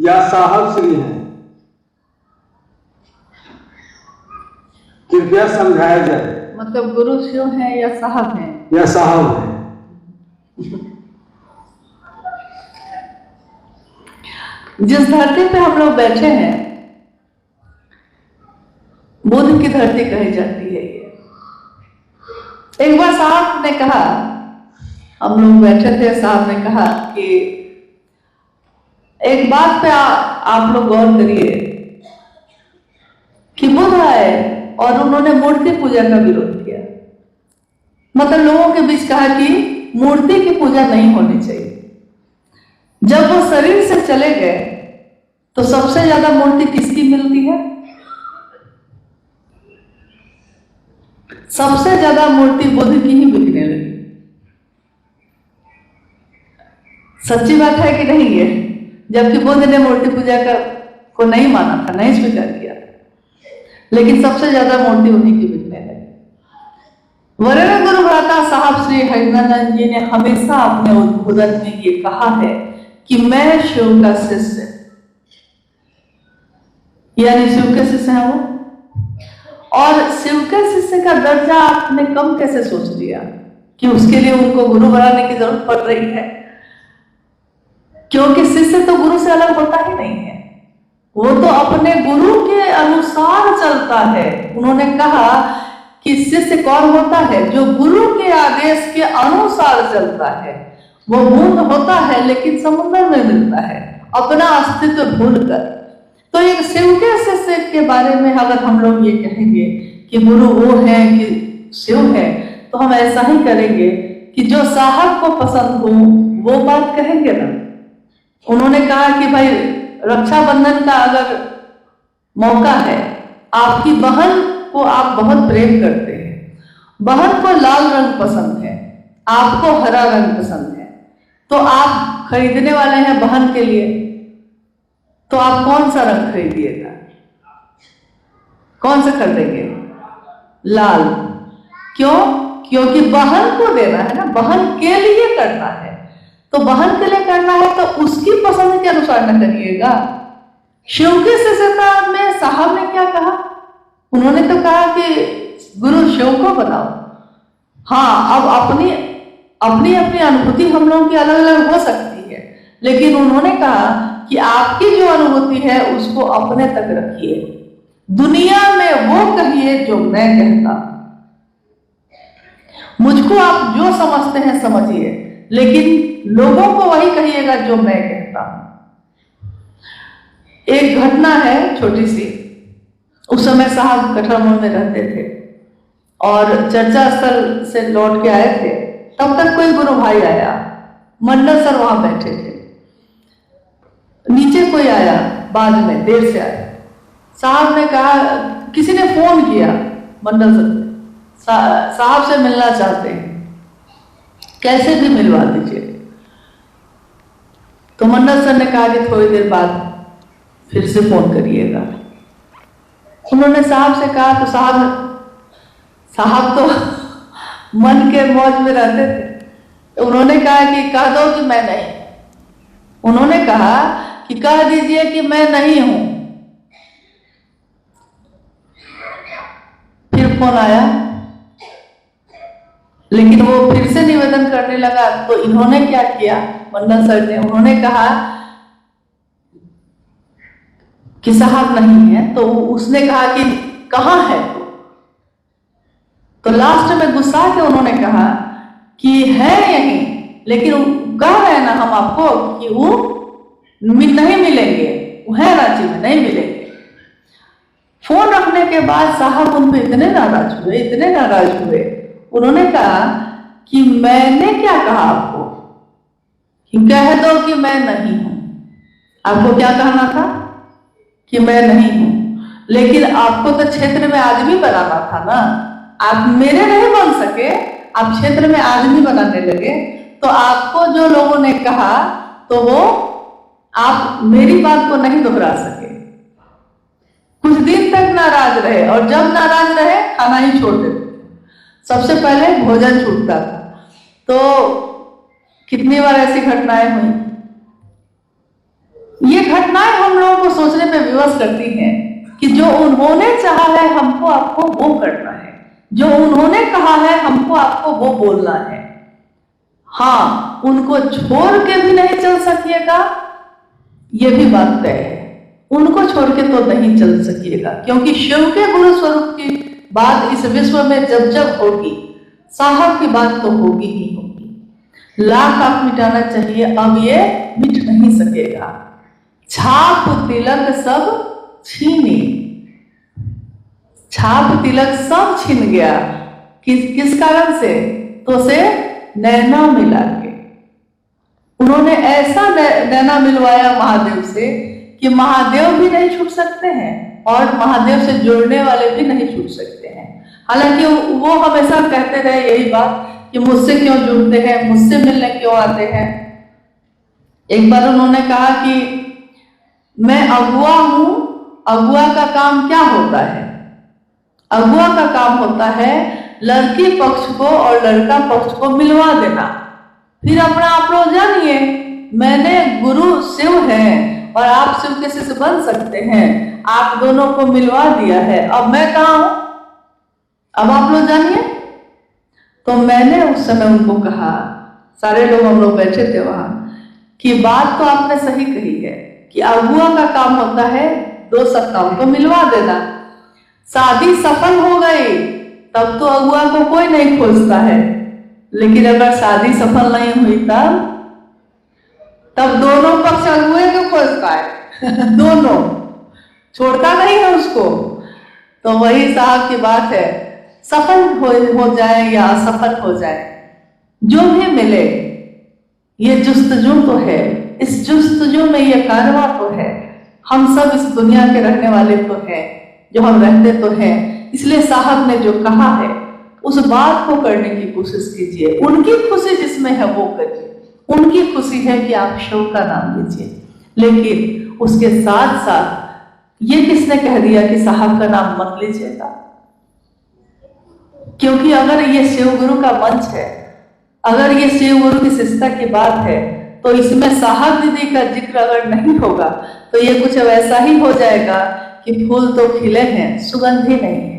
या साहब श्री हैं? कृपया समझाया जाए। मतलब गुरु शिव हैं या साहब हैं? या साहब हैं। जिस धरती पे हम लोग बैठे हैं, बुद्ध की धरती कही जाती है ये। एक बार साहब ने कहा, हम लोग बैठे थे, साहब ने कहा कि एक बात पे आप लोग गौर करिए कि बुद्ध आए और उन्होंने मूर्ति पूजा का विरोध किया। मतलब लोगों के बीच कहा कि मूर्ति की पूजा नहीं होनी चाहिए। जब वो शरीर से चले गए तो सबसे ज्यादा मूर्ति किसकी मिलती है? सबसे ज्यादा मूर्ति बुद्ध की ही बिकने लगी। सच्ची बात है कि नहीं ये? जबकि बुद्ध ने मूर्ति पूजा को नहीं माना था, नहीं स्वीकार किया था, लेकिन सबसे ज्यादा मूर्ति उन्हीं की बिकने लगी। वरेण्य गुरु भ्राता साहब श्री हरिनंदन जी ने हमेशा अपने उद्बोधन में ये कहा है कि मैं शिव का शिष्य, यानी शिव के शिष्य है वो। और शिव के शिष्य का दर्जा आपने कम कैसे सोच लिया कि उसके लिए उनको गुरु बनाने की जरूरत पड़ रही है? क्योंकि शिष्य तो गुरु से अलग होता ही नहीं है, वो तो अपने गुरु के अनुसार चलता है। उन्होंने कहा कि शिष्य कौन होता है? जो गुरु के आदेश के अनुसार चलता है। वो बूंद होता है लेकिन समुद्र में मिलता है, अपना अस्तित्व भूलकर। तो एक शिव के शिष्य के बारे में अगर हम लोग ये कहेंगे कि गुरु वो है कि शिव है, तो हम ऐसा ही करेंगे कि जो साहब को पसंद हो वो बात कहेंगे ना। उन्होंने कहा कि भाई रक्षाबंधन का अगर मौका है, आपकी बहन को आप बहुत प्रेम करते हैं, बहन को लाल रंग पसंद है, आपको हरा रंग पसंद है, तो आप खरीदने वाले हैं बहन के लिए, तो आप कौन सा रंग खरीदिएगा? कौन सा खरीदेंगे? लाल। क्यों? क्योंकि बहन को देना है ना, बहन के लिए करना है। तो बहन के लिए करना है तो उसकी पसंद के अनुसार न करिएगा। शिव के शिष्यता में साहब ने क्या कहा? उन्होंने तो कहा कि गुरु शिव को बनाओ। हाँ, अब अपनी अपनी अपनी अनुभूति हम लोगों की अलग अलग हो सकती है, लेकिन उन्होंने कहा कि आपकी जो अनुभूति है उसको अपने तक रखिए, दुनिया में वो कहिए जो मैं कहता। मुझको आप जो समझते हैं समझिए, लेकिन लोगों को वही कहिएगा जो मैं कहता हूं। एक घटना है छोटी सी। उस समय साहब कठरमल में रहते थे और चर्चा स्थल से लौट के आए थे। तब तक कोई गुरु भाई आया, मंडल सर वहां बैठे थे। नीचे कोई आया, बाद में देर से आया। साहब ने कहा, किसी ने फोन किया मंडल सर, साहब से मिलना चाहते हैं, कैसे भी मिलवा दीजिए। तो मंडल सर ने कहा कि थोड़ी देर बाद फिर से फोन करिएगा। उन्होंने साहब से कहा तो साहब तो मन के मौज में रहते थे। तो उन्होंने कहा कि कह दो कि मैं नहीं। उन्होंने कहा कि कह दीजिए कि मैं नहीं हूं। फिर फोन आया, लेकिन वो फिर से निवेदन करने लगा। तो इन्होंने क्या किया, मंडल सर ने, उन्होंने कहा कि साहब नहीं है। तो उसने कहा कि कहां है तो लास्ट में गुस्सा के उन्होंने कहा कि है यहीं, लेकिन कह रहे हैं ना हम आपको कि वो नहीं मिलेंगे, वो है रांची में, नहीं मिलेंगे। फोन रखने के बाद साहब उन पे इतने नाराज हुए। उन्होंने कहा कि मैंने क्या कहा आपको कि कह दो कि मैं नहीं हूं। आपको क्या कहना था कि मैं नहीं हूं, लेकिन आपको तो क्षेत्र में आदमी बनाना था ना। आप मेरे नहीं बन सके, आप क्षेत्र में आदमी बनाने लगे। तो आपको जो लोगों ने कहा तो वो आप मेरी बात को नहीं दोहरा सके। कुछ दिन तक नाराज रहे, और जब नाराज रहे खाना ही छोड़ देते। सबसे पहले भोजन छूटता था। तो कितनी बार ऐसी घटनाएं हुई। ये घटनाएं हम लोगों को सोचने पे विवश करती हैं कि जो उन्होंने चाहा है हमको आपको वो करना है, जो उन्होंने कहा है हमको आपको वो बोलना है। हाँ, उनको छोड़ के भी नहीं चल सकिएगा, ये भी बात तय है। उनको छोड़ के तो नहीं चल सकिएगा, क्योंकि शिव के गुरु स्वरूप की बात इस विश्व में जब जब होगी, साहब की बात तो होगी ही होगी। लाख आप मिटाना चाहिए, अब ये मिट नहीं सकेगा। छाप तिलक सब छीने, छाप तिलक सब छीन गया। किस कारण से? तो से नैना मिला के। उन्होंने ऐसा नैना मिलवाया महादेव से कि महादेव भी नहीं छूट सकते हैं और महादेव से जोड़ने वाले भी नहीं छूट सकते हैं। हालांकि वो हमेशा कहते रहे यही बात कि मुझसे क्यों जुड़ते हैं, मुझसे मिलने क्यों आते हैं। एक बार उन्होंने कहा कि मैं अगुआ हूं, अगुआ का काम क्या होता है? अगुआ का काम होता है लड़की पक्ष को और लड़का पक्ष को मिलवा देना। फिर अपना आप लोग जानिए, मैंने गुरु शिव है और आप शिव के शिष्य बन सकते हैं, आप दोनों को मिलवा दिया है। अब मैं कहाँ हूं? अब आप लोग जानिए। तो मैंने उस समय उनको कहा, सारे लोग हम लोग बैठे थे वहां, कि बात तो आपने सही कही है कि अगुआ का काम होता है दो सत्ताओं को मिलवा देना। शादी सफल हो गई तब तो अगुआ को कोई नहीं खोजता है, लेकिन अगर शादी सफल नहीं हुई तब दोनों पक्ष अगुए को खोजता है दोनों, छोड़ता नहीं है उसको। तो वही साहब की बात है, सफल हो जाए या असफल हो जाए, जो भी मिले, ये जुस्तजू तो है, इस जुस्तजू में ये कारवां तो है। हम सब इस दुनिया के रहने वाले तो हैं, जो हम रहते तो हैं। इसलिए साहब ने जो कहा है उस बात को करने की कोशिश कीजिए। उनकी खुशी जिसमें है वो करिए। उनकी खुशी है कि आप शिव का नाम लीजिए, लेकिन उसके साथ साथ ये किसने कह दिया कि साहब का नाम मत लीजिएगा? क्योंकि अगर ये शिव गुरु का मंच है, अगर ये शिव गुरु की शिष्टता की बात है, तो इसमें साहब दीदी का जिक्र अगर नहीं होगा तो ये कुछ वैसा ही हो जाएगा कि फूल तो खिले हैं, सुगंध ही नहीं है।